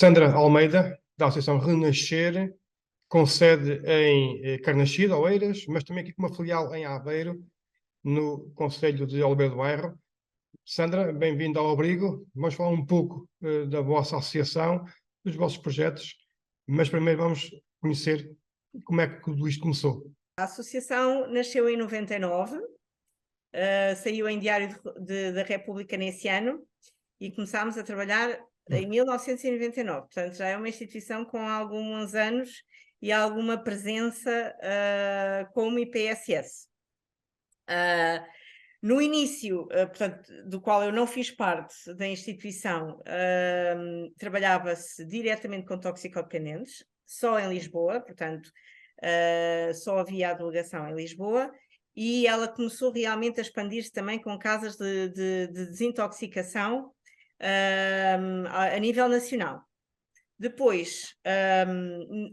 Sandra Almeida, da Associação Renascer, com sede em Carnaxide, Oeiras, mas também aqui com uma filial em Aveiro, no Concelho de Oliveira do Bairro. Sandra, bem-vinda ao Abrigo. Vamos falar um pouco da vossa associação, dos vossos projetos, mas primeiro vamos conhecer como é que tudo isto começou. A associação nasceu em 99, saiu em Diário da República nesse ano e começámos a trabalhar em 1999. Portanto, já é uma instituição com alguns anos e alguma presença como IPSS. No início, portanto, do qual eu não fiz parte da instituição, trabalhava-se diretamente com toxicodependentes, só em Lisboa, portanto, só havia a delegação em Lisboa, e ela começou realmente a expandir-se também com casas de desintoxicação a nível nacional. Depois,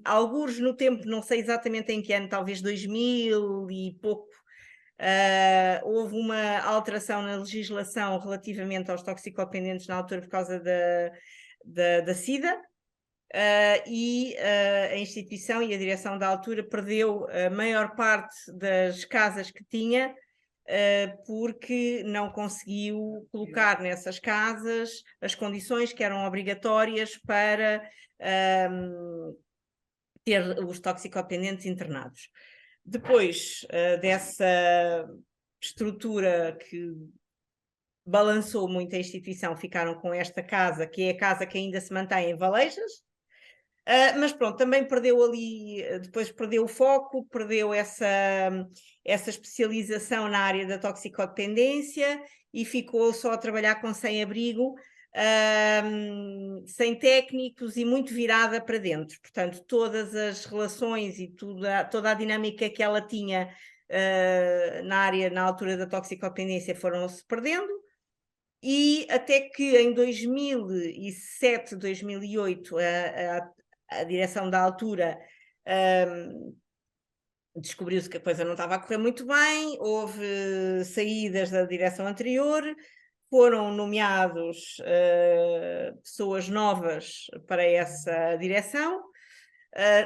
alguns no tempo, não sei exatamente em que ano, talvez 2000 e pouco, houve uma alteração na legislação relativamente aos toxicodependentes na altura por causa da SIDA, e a instituição e a direção da altura perdeu a maior parte das casas que tinha, porque não conseguiu colocar nessas casas as condições que eram obrigatórias para ter os toxicodependentes internados. Depois dessa estrutura que balançou muito a instituição, ficaram com esta casa, que é a casa que ainda se mantém em Valejas, mas pronto, também perdeu ali, depois perdeu o foco, perdeu essa especialização na área da toxicodependência e ficou só a trabalhar com sem-abrigo, sem técnicos e muito virada para dentro. Portanto, todas as relações e toda a dinâmica que ela tinha na área, na altura da toxicodependência, foram-se perdendo, e até que em 2007, 2008, a direção da altura descobriu-se que a coisa não estava a correr muito bem, houve saídas da direção anterior, foram nomeados pessoas novas para essa direção.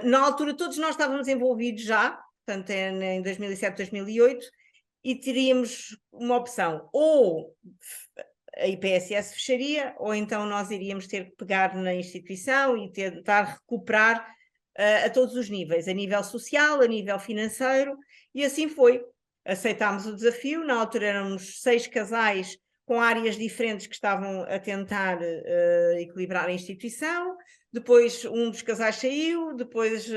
Na altura todos nós estávamos envolvidos já, portanto em 2007, 2008, e teríamos uma opção: ou a IPSS fecharia, ou então nós iríamos ter que pegar na instituição e tentar recuperar a todos os níveis, a nível social, a nível financeiro, e assim foi. Aceitámos o desafio. Na altura éramos 6 casais com áreas diferentes que estavam a tentar equilibrar a instituição. Depois um dos casais saiu, depois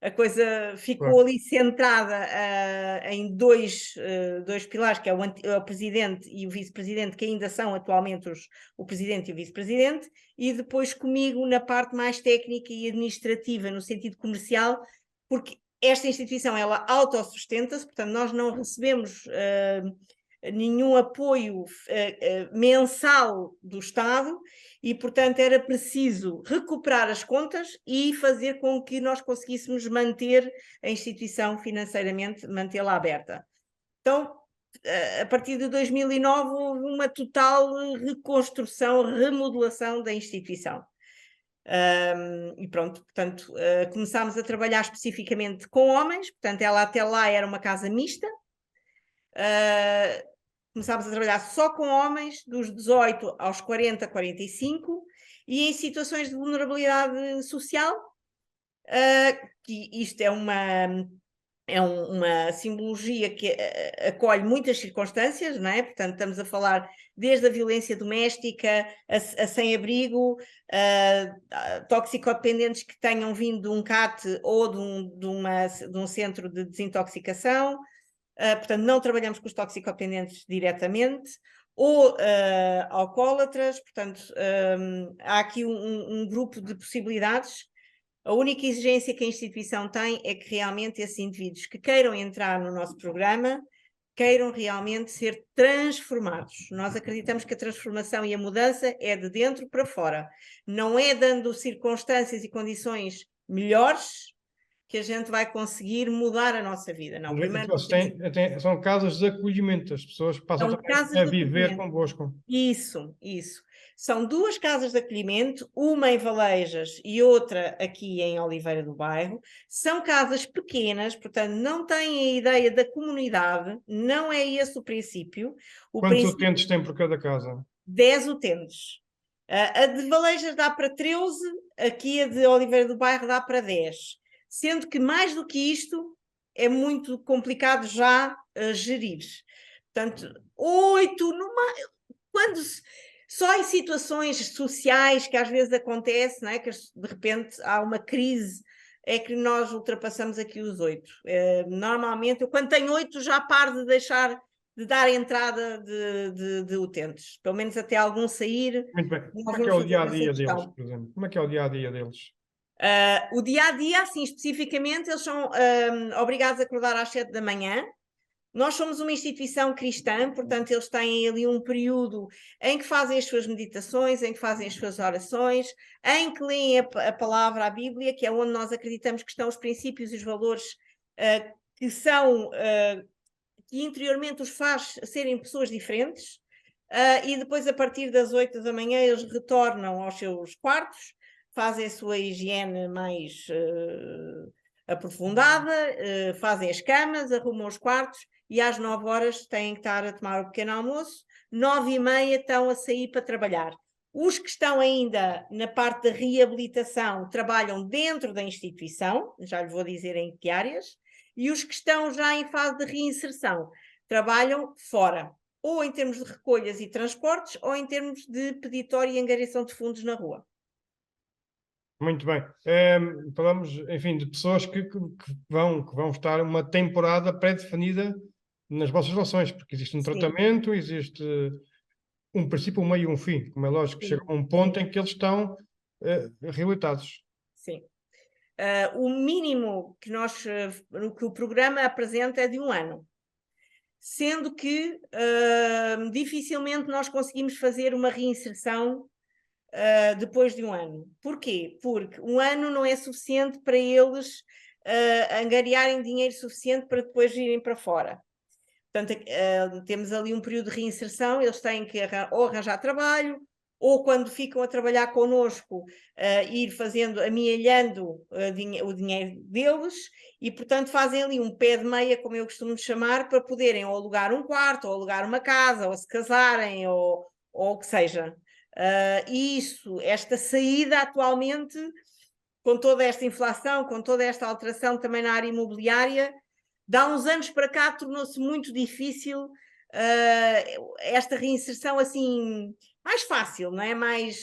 a coisa ficou ali centrada em dois pilares, que é o presidente e o vice-presidente, que ainda são atualmente o presidente e o vice-presidente, e depois comigo na parte mais técnica e administrativa, no sentido comercial, porque esta instituição, ela autossustenta-se, portanto nós não recebemos nenhum apoio mensal do Estado, e portanto era preciso recuperar as contas e fazer com que nós conseguíssemos manter a instituição financeiramente, mantê-la aberta. Então, a partir de 2009 houve uma total reconstrução, remodelação da instituição. E pronto, portanto, começámos a trabalhar especificamente com homens, portanto ela até lá era uma casa mista. Começámos a trabalhar só com homens dos 18 aos 40, 45, e em situações de vulnerabilidade social, que isto é uma simbologia que acolhe muitas circunstâncias, não é? Portanto, estamos a falar desde a violência doméstica, a sem-abrigo, toxicodependentes que tenham vindo de um CAT ou de um centro de desintoxicação. Portanto, não trabalhamos com os toxicodependentes diretamente, ou alcoólatras. Portanto, há aqui um grupo de possibilidades. A única exigência que a instituição tem é que realmente esses indivíduos que queiram entrar no nosso programa queiram realmente ser transformados. Nós acreditamos que a transformação e a mudança é de dentro para fora. Não é dando circunstâncias e condições melhores que a gente vai conseguir mudar a nossa vida. Não, primeiro nós temos... São casas de acolhimento, as pessoas passam São também casas a de viver acolhimento. convosco. Isso. São 2 casas de acolhimento, uma em Valejas e outra aqui em Oliveira do Bairro. São casas pequenas, portanto, não têm a ideia da comunidade, não é esse o princípio. Quantos utentes tem por cada casa? 10 utentes. A de Valejas dá para 13, aqui a de Oliveira do Bairro dá para 10. Sendo que mais do que isto é muito complicado já gerir. Portanto, 8, só em situações sociais que às vezes acontece, não é? Que de repente há uma crise, é que nós ultrapassamos aqui os 8. Normalmente, eu quando tenho 8 já paro de dar entrada de utentes, pelo menos até algum sair. Muito bem. Nós Como é que é vamos o fazer dia a essa dia deles, questão. por exemplo? Como é que é o dia a dia deles? O dia a dia, assim especificamente, eles são obrigados a acordar às 7 da manhã. Nós somos uma instituição cristã, portanto, eles têm ali um período em que fazem as suas meditações, em que fazem as suas orações, em que leem a palavra, a Bíblia, que é onde nós acreditamos que estão os princípios e os valores que são, que interiormente os faz serem pessoas diferentes. E depois, a partir das 8 da manhã, eles retornam aos seus quartos, fazem a sua higiene mais aprofundada, fazem as camas, arrumam os quartos e às 9 horas têm que estar a tomar o pequeno almoço, 9h30 estão a sair para trabalhar. Os que estão ainda na parte da reabilitação trabalham dentro da instituição, já lhe vou dizer em que áreas, e os que estão já em fase de reinserção trabalham fora, ou em termos de recolhas e transportes, ou em termos de peditório e angariação de fundos na rua. Muito bem. Falamos, enfim, de pessoas que vão estar uma temporada pré-definida nas vossas relações, porque existe um tratamento, existe um princípio, um meio e um fim, como é lógico, chega a um ponto em que eles estão reabilitados. Sim. O mínimo que que o programa apresenta é de 1 ano. Sendo que dificilmente nós conseguimos fazer uma reinserção depois de 1 ano. Porquê? Porque 1 ano não é suficiente para eles angariarem dinheiro suficiente para depois irem para fora. Portanto, temos ali um período de reinserção, eles têm que ou arranjar trabalho, ou quando ficam a trabalhar connosco, ir fazendo, amealhando o dinheiro deles, e portanto fazem ali um pé de meia, como eu costumo chamar, para poderem ou alugar um quarto, ou alugar uma casa, ou se casarem, ou o que seja. E esta saída atualmente, com toda esta inflação, com toda esta alteração também na área imobiliária, de há uns anos para cá tornou-se muito difícil esta reinserção assim, mais fácil, não é? Mais...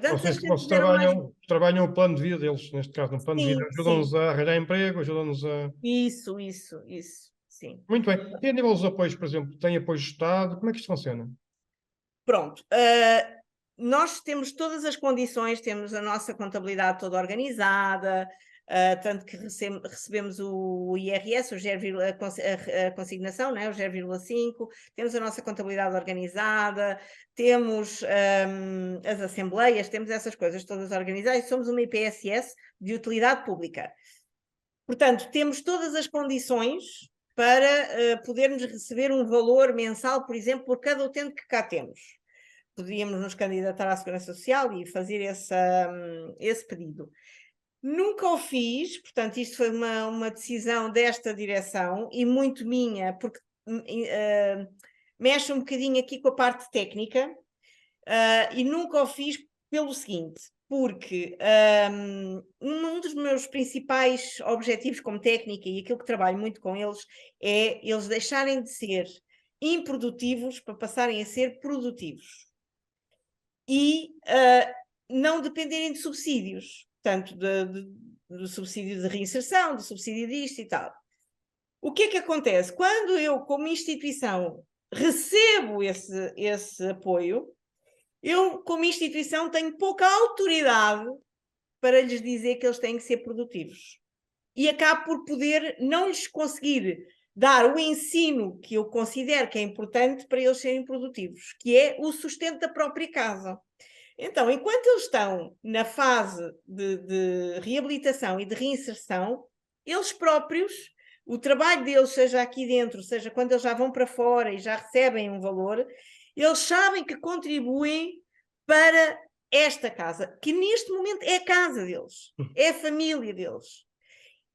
Vocês, as coisas eram trabalham o plano de vida deles, neste caso, um plano de vida. Sim, Ajudam-nos a arranjar emprego, ajudam-nos a... Isso, sim. Muito bem. E a nível dos apoios, por exemplo, tem apoio do Estado? Como é que isto funciona? Pronto. Nós temos todas as condições, temos a nossa contabilidade toda organizada, tanto que recebemos o IRS, a consignação, né, o 0,5, temos a nossa contabilidade organizada, temos as assembleias, temos essas coisas todas organizadas, somos uma IPSS de utilidade pública. Portanto, temos todas as condições para podermos receber um valor mensal, por exemplo, por cada utente que cá temos. Podíamos nos candidatar à Segurança Social e fazer esse pedido. Nunca o fiz, portanto, isto foi uma decisão desta direção e muito minha, porque mexe um bocadinho aqui com a parte técnica, e nunca o fiz pelo seguinte, porque um dos meus principais objetivos como técnica e aquilo que trabalho muito com eles é eles deixarem de ser improdutivos para passarem a ser produtivos. E não dependerem de subsídios, tanto do subsídio de reinserção, do subsídio disto e tal. O que é que acontece? Quando eu, como instituição, recebo esse apoio, eu, como instituição, tenho pouca autoridade para lhes dizer que eles têm que ser produtivos. E acabo por poder não lhes conseguir dar o ensino que eu considero que é importante para eles serem produtivos, que é o sustento da própria casa. Então, enquanto eles estão na fase de reabilitação e de reinserção, eles próprios, o trabalho deles, seja aqui dentro, seja quando eles já vão para fora e já recebem um valor, eles sabem que contribuem para esta casa, que neste momento é a casa deles, é a família deles.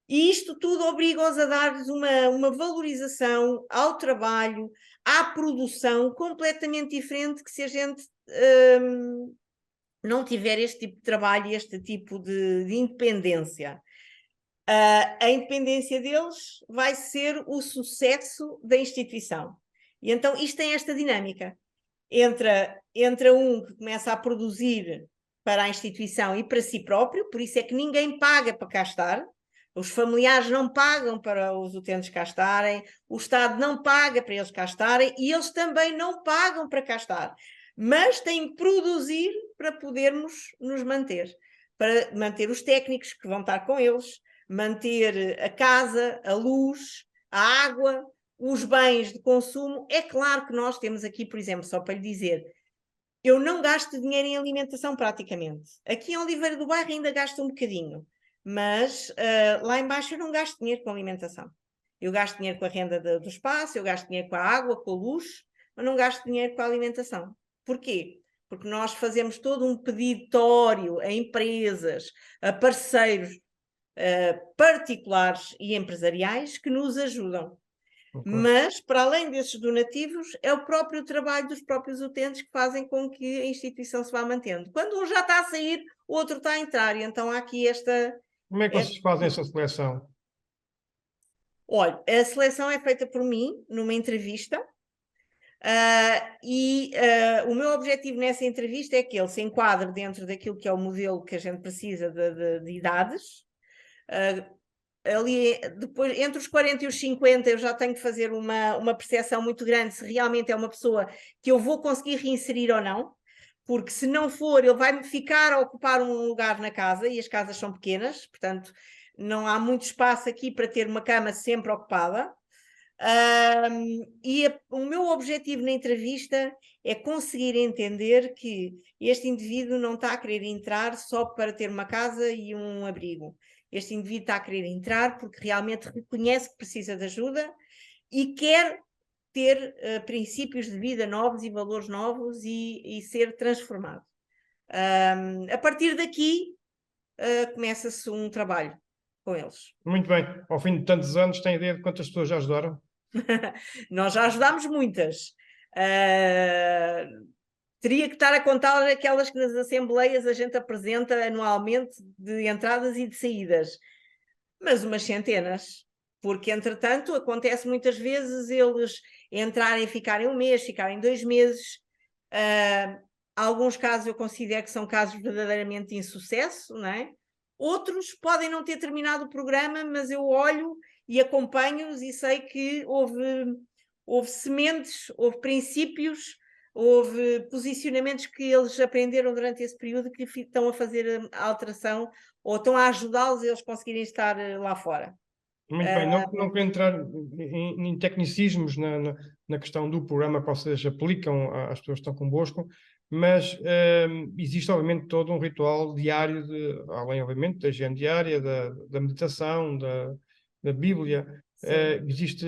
E isto tudo obriga-os a dar-lhes uma valorização ao trabalho, à produção, completamente diferente que se a gente não tiver este tipo de trabalho e este tipo de independência. A independência deles vai ser o sucesso da instituição. E então isto tem esta dinâmica. Entra um que começa a produzir para a instituição e para si próprio, por isso é que ninguém paga para cá estar, os familiares não pagam para os utentes cá estarem, o Estado não paga para eles cá estarem e eles também não pagam para cá estar, mas têm que produzir para podermos nos manter, para manter os técnicos que vão estar com eles, manter a casa, a luz, a água, os bens de consumo. É claro que nós temos aqui, por exemplo, só para lhe dizer, eu não gasto dinheiro em alimentação praticamente. Aqui em Oliveira do Bairro ainda gasto um bocadinho, mas lá embaixo eu não gasto dinheiro com alimentação. Eu gasto dinheiro com a renda do espaço, eu gasto dinheiro com a água, com a luz, mas não gasto dinheiro com a alimentação. Porquê? Porque nós fazemos todo um peditório a empresas, a parceiros particulares e empresariais que nos ajudam. Okay. Mas, para além desses donativos, é o próprio trabalho dos próprios utentes que fazem com que a instituição se vá mantendo. Quando um já está a sair, o outro está a entrar, e então há aqui esta... Como é que vocês fazem essa seleção? Olha, a seleção é feita por mim, numa entrevista, o meu objetivo nessa entrevista é que ele se enquadre dentro daquilo que é o modelo que a gente precisa de idades. Ali, depois, entre os 40 e os 50, eu já tenho que fazer uma percepção muito grande se realmente é uma pessoa que eu vou conseguir reinserir ou não, porque se não for, ele vai ficar a ocupar um lugar na casa, e as casas são pequenas, portanto, não há muito espaço aqui para ter uma cama sempre ocupada. O meu objetivo na entrevista é conseguir entender que este indivíduo não está a querer entrar só para ter uma casa e um abrigo. Este indivíduo está a querer entrar porque realmente reconhece que precisa de ajuda e quer ter princípios de vida novos e valores novos e ser transformado. A partir daqui começa-se um trabalho com eles. Muito bem. Ao fim de tantos anos, tem ideia de quantas pessoas já ajudaram? Nós já ajudámos muitas. Teria que estar a contar aquelas que nas assembleias a gente apresenta anualmente de entradas e de saídas, mas umas centenas, porque entretanto acontece muitas vezes eles entrarem, ficarem um mês, ficarem 2 meses. Alguns casos eu considero que são casos verdadeiramente de insucesso, não é? Outros podem não ter terminado o programa, mas eu olho e acompanho-os e sei que houve sementes, houve princípios, houve posicionamentos que eles aprenderam durante esse período que estão a fazer a alteração ou estão a ajudá-los a eles conseguirem estar lá fora. Muito bem, não quero entrar em tecnicismos na questão do programa que vocês aplicam às pessoas que estão convosco, mas existe obviamente todo um ritual diário, além obviamente da higiene diária, da meditação, da Bíblia. Existe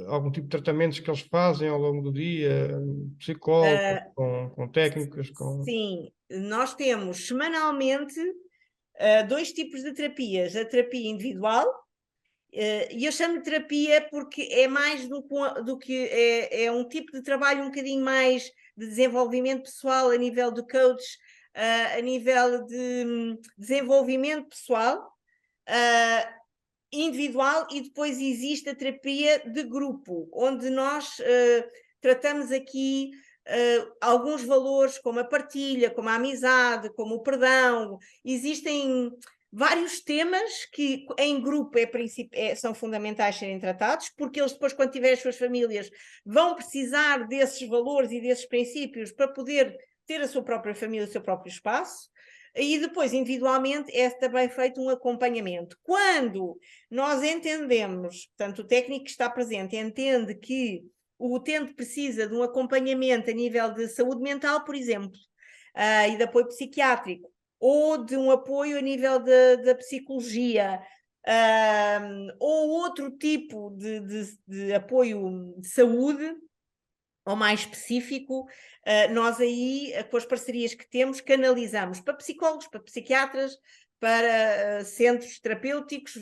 algum tipo de tratamentos que eles fazem ao longo do dia, psicólogos, com técnicos? Sim, nós temos semanalmente 2 tipos de terapias. A terapia individual, e eu chamo de terapia porque é mais do que é um tipo de trabalho um bocadinho mais de desenvolvimento pessoal a nível de coach, a nível de desenvolvimento pessoal individual, e depois existe a terapia de grupo, onde nós tratamos aqui alguns valores como a partilha, como a amizade, como o perdão. Existem vários temas que em grupo são fundamentais serem tratados, porque eles depois, quando tiverem as suas famílias, vão precisar desses valores e desses princípios para poder ter a sua própria família, o seu próprio espaço. E depois, individualmente, é também feito um acompanhamento. Quando nós entendemos, portanto, o técnico que está presente entende que o utente precisa de um acompanhamento a nível de saúde mental, por exemplo, e de apoio psiquiátrico, ou de um apoio a nível da psicologia, ou outro tipo de apoio de saúde, ou mais específico, nós aí, com as parcerias que temos, canalizamos para psicólogos, para psiquiatras, para centros terapêuticos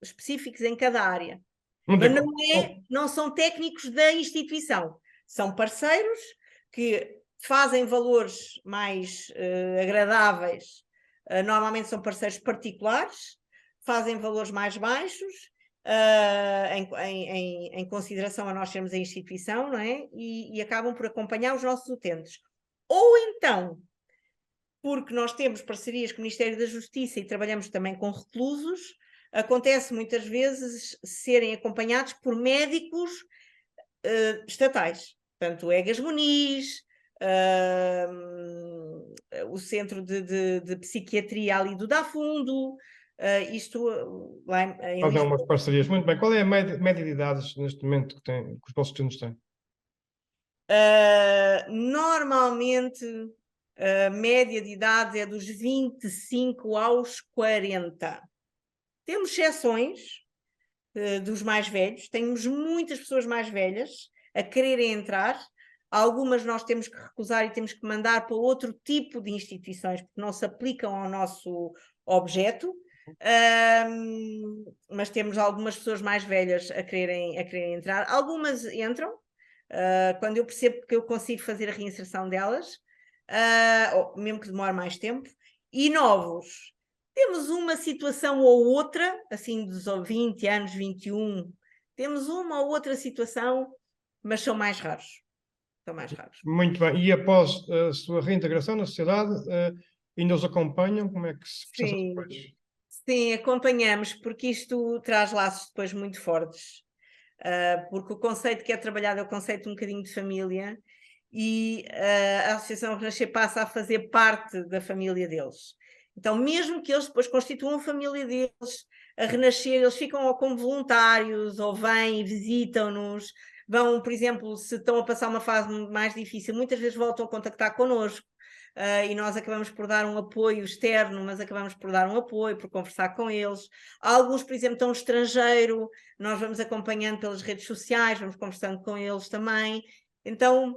específicos em cada área. Muito Mas bem. não são técnicos da instituição, são parceiros que fazem valores mais agradáveis, normalmente são parceiros particulares, fazem valores mais baixos, em consideração a nós sermos a instituição, não é? E acabam por acompanhar os nossos utentes. Ou então, porque nós temos parcerias com o Ministério da Justiça e trabalhamos também com reclusos, acontece muitas vezes serem acompanhados por médicos estatais. Portanto, o Egas Muniz, o Centro de Psiquiatria ali do Dafundo, isto lá em Fazem umas Lisboa. parcerias. Muito bem. Qual é a média de idades neste momento que os vossos estudantes têm? Normalmente, a média de idade é dos 25 aos 40. Temos exceções dos mais velhos, temos muitas pessoas mais velhas a quererem entrar, algumas nós temos que recusar e temos que mandar para outro tipo de instituições, porque não se aplicam ao nosso objeto, mas temos algumas pessoas mais velhas a quererem entrar, algumas entram, quando eu percebo que eu consigo fazer a reinserção delas, ou mesmo que demore mais tempo, e novos. Temos uma situação ou outra, assim dos 20 anos, 21, temos uma ou outra situação, mas são mais raros. São mais raros. Muito bem. E após a sua reintegração na sociedade, ainda os acompanham? Como é que se processa Sim, depois? sim, acompanhamos, porque isto traz laços depois muito fortes. Porque o conceito que é trabalhado é o conceito um bocadinho de família e a Associação Renascer passa a fazer parte da família deles. Então, mesmo que eles depois constituam a família deles, a Renascer, eles ficam ou como voluntários, ou vêm e visitam-nos, vão, por exemplo, se estão a passar uma fase mais difícil, muitas vezes voltam a contactar connosco, e nós acabamos por dar um apoio externo, mas acabamos por dar um apoio, por conversar com eles. Alguns, por exemplo, estão no estrangeiro, nós vamos acompanhando pelas redes sociais, vamos conversando com eles também. Então,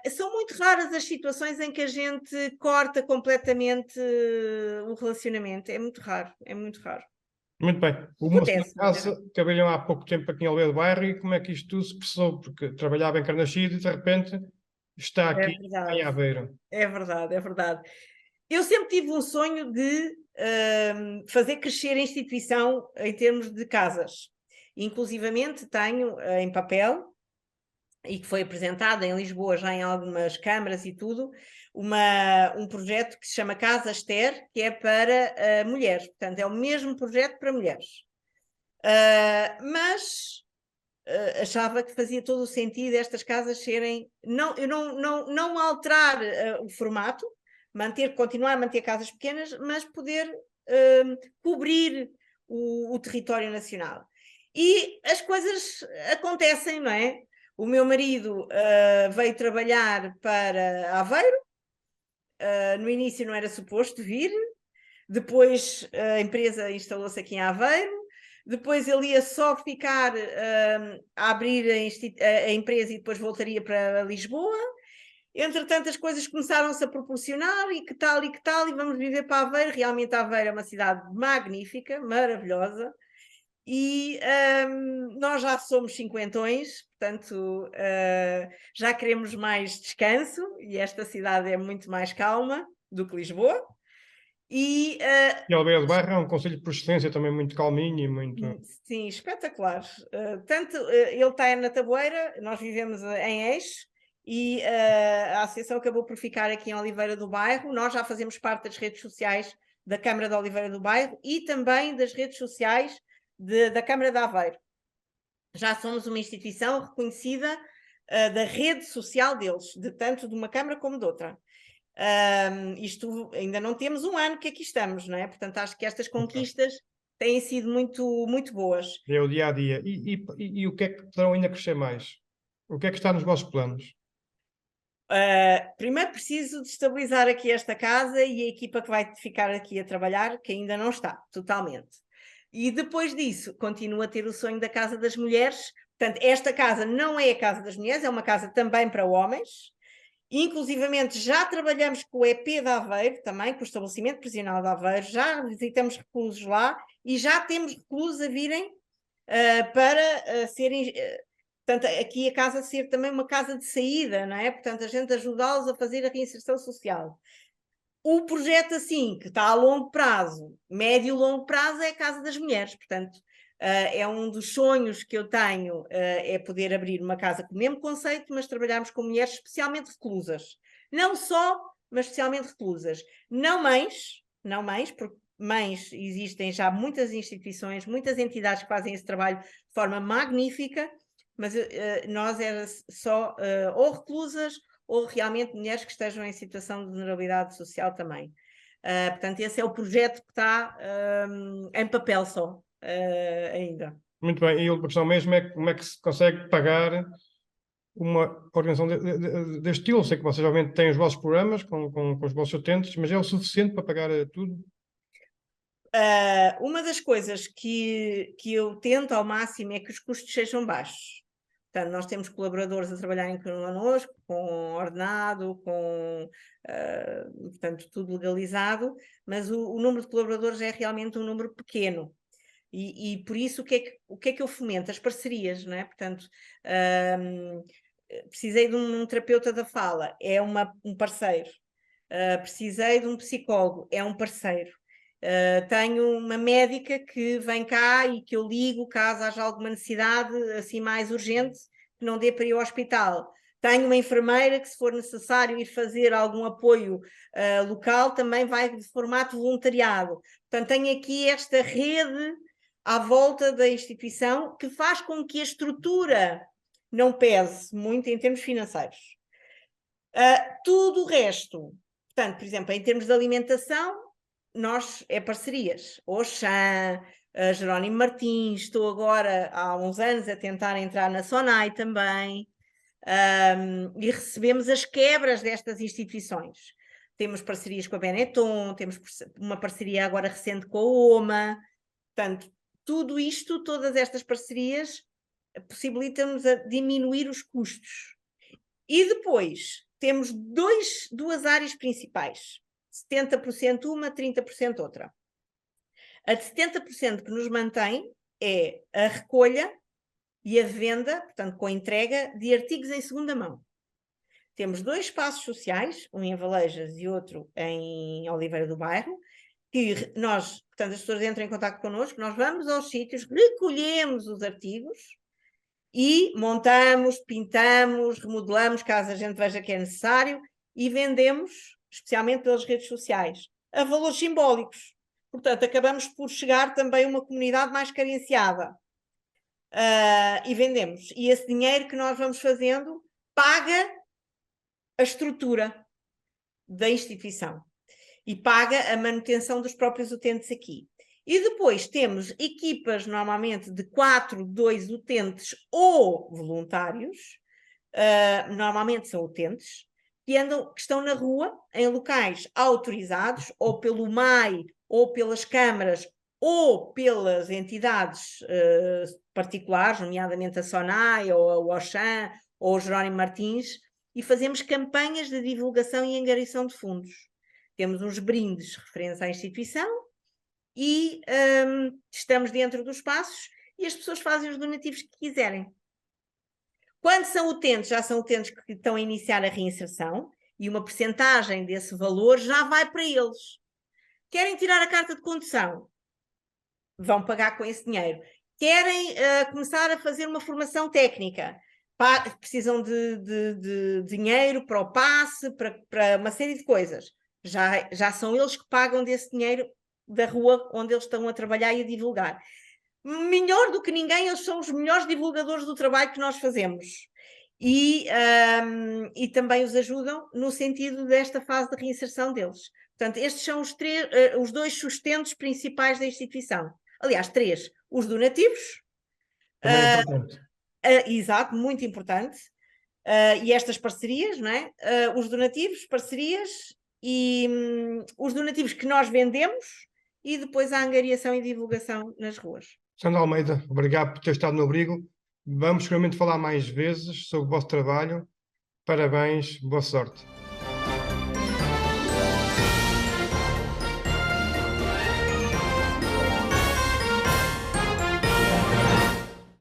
são muito raras as situações em que a gente corta completamente o relacionamento. É muito raro, é muito raro. Muito bem. O meu senhor Acontece, muitas casa trabalhou há pouco tempo aqui em Aldeia do Bairro e como é que isto tudo se processou? Porque trabalhava em Carnaxide e de repente está é aqui em verdade, Aveiro. é verdade, é verdade. Eu sempre tive um sonho de fazer crescer a instituição em termos de casas. Inclusivamente tenho em papel, e que foi apresentada em Lisboa já em algumas câmaras e tudo, um projeto que se chama Casa Ester, que é para mulheres. Portanto, é o mesmo projeto para mulheres. Mas achava que fazia todo o sentido estas casas serem... não alterar o formato, continuar a manter casas pequenas, mas poder cobrir o território nacional. E as coisas acontecem, não é? O meu marido veio trabalhar para Aveiro, no início não era suposto vir, depois a empresa instalou-se aqui em Aveiro, depois ele ia só ficar a abrir a empresa e depois voltaria para Lisboa. Entretanto, as coisas começaram-se a proporcionar e que tal, e vamos viver para Aveiro. Realmente Aveiro é uma cidade magnífica, maravilhosa, e nós já somos cinquentões, portanto já queremos mais descanso e esta cidade é muito mais calma do que Lisboa. E E Aldeia do Bairro é um concelho por excelência também muito calminho e muito... sim, espetacular. Tanto ele está na Taboeira, nós vivemos em Eixo e a associação acabou por ficar aqui em Oliveira do Bairro. Nós já fazemos parte das redes sociais da Câmara de Oliveira do Bairro e também das redes sociais da Câmara de Aveiro. Já somos uma instituição reconhecida da rede social deles, tanto de uma Câmara como de outra. Isto ainda não temos um ano que aqui estamos, não é? Portanto, acho que estas conquistas têm sido muito, muito boas. É o dia a dia. E o que é que poderão ainda crescer mais? O que é que está nos vossos planos? Primeiro preciso de estabilizar aqui esta casa e a equipa que vai ficar aqui a trabalhar, que ainda não está, totalmente. E depois disso, continuo a ter o sonho da Casa das Mulheres. Portanto, esta casa não é a Casa das Mulheres, é uma casa também para homens. Inclusivamente, já trabalhamos com o EP de Aveiro, também com o estabelecimento prisional de Aveiro, já visitamos reclusos lá e já temos reclusos a virem para serem... Portanto, aqui a casa ser também uma casa de saída, não é? Portanto, a gente ajudá-los a fazer a reinserção social. O projeto, assim, que está a longo prazo, médio e longo prazo, é a Casa das Mulheres. Portanto, é um dos sonhos que eu tenho, é poder abrir uma casa com o mesmo conceito, mas trabalharmos com mulheres especialmente reclusas. Não só, mas especialmente reclusas. Não mães, porque mães existem já muitas instituições, muitas entidades que fazem esse trabalho de forma magnífica, mas nós era só ou reclusas ou realmente mulheres que estejam em situação de vulnerabilidade social também. Portanto, esse é o projeto que está em papel só, ainda. Muito bem, e a outra questão mesmo é como é que se consegue pagar uma organização deste estilo? Eu sei que vocês obviamente têm os vossos programas com os vossos utentes, mas é o suficiente para pagar tudo? Uma das coisas que eu tento ao máximo é que os custos sejam baixos. Portanto, nós temos colaboradores a trabalharem connosco, com ordenado, portanto, tudo legalizado, mas o número de colaboradores é realmente um número pequeno. E por isso, o que é que eu fomento? As parcerias, não é? Portanto, precisei de um terapeuta da fala, é um parceiro. Precisei de um psicólogo, é um parceiro. Tenho uma médica que vem cá e que eu ligo caso haja alguma necessidade assim mais urgente, que não dê para ir ao hospital. Tenho uma enfermeira que, se for necessário ir fazer algum apoio local, também vai de formato voluntariado. Portanto, tenho aqui esta rede à volta da instituição que faz com que a estrutura não pese muito em termos financeiros. Tudo o resto, portanto, por exemplo, em termos de alimentação, nós é parcerias. Oxã, Jerónimo Martins, estou agora há uns anos a tentar entrar na SONAI também, e recebemos as quebras destas instituições. Temos parcerias com a Benetton, temos uma parceria agora recente com a OMA, portanto, tudo isto, todas estas parcerias possibilitam-nos a diminuir os custos. E depois temos duas áreas principais, 70% uma, 30% outra. A de 70% que nos mantém é a recolha e a venda, portanto, com a entrega de artigos em segunda mão. Temos 2 espaços sociais, um em Valejas e outro em Oliveira do Bairro, que nós, portanto, as pessoas entram em contato connosco, nós vamos aos sítios, recolhemos os artigos e montamos, pintamos, remodelamos, caso a gente veja que é necessário, e vendemos, especialmente pelas redes sociais, a valores simbólicos. Portanto, acabamos por chegar também a uma comunidade mais carenciada. E vendemos. E esse dinheiro que nós vamos fazendo paga a estrutura da instituição e paga a manutenção dos próprios utentes aqui. E depois temos equipas, normalmente, de 4, 2 utentes ou voluntários, normalmente são utentes, que estão na rua, em locais autorizados, ou pelo MAI, ou pelas câmaras, ou pelas entidades particulares, nomeadamente a SONAI, ou a Oxã, ou o Jerónimo Martins, e fazemos campanhas de divulgação e angariação de fundos. Temos uns brindes referentes à instituição e estamos dentro dos espaços e as pessoas fazem os donativos que quiserem. Quando são utentes, já são utentes que estão a iniciar a reinserção e uma percentagem desse valor já vai para eles. Querem tirar a carta de condução? Vão pagar com esse dinheiro. Querem começar a fazer uma formação técnica? Precisam de dinheiro para o passe, para uma série de coisas. Já são eles que pagam desse dinheiro da rua onde eles estão a trabalhar e a divulgar. Melhor do que ninguém, eles são os melhores divulgadores do trabalho que nós fazemos. E também os ajudam no sentido desta fase de reinserção deles. Portanto, estes são os 2 sustentos principais da instituição. Aliás, 3. Os donativos. Também é importante. Exato, muito importante. E estas parcerias, não é? Os donativos, parcerias e os donativos que nós vendemos e depois a angariação e divulgação nas ruas. Sandra Almeida, obrigado por ter estado no Abrigo. Vamos seguramente falar mais vezes sobre o vosso trabalho. Parabéns, boa sorte.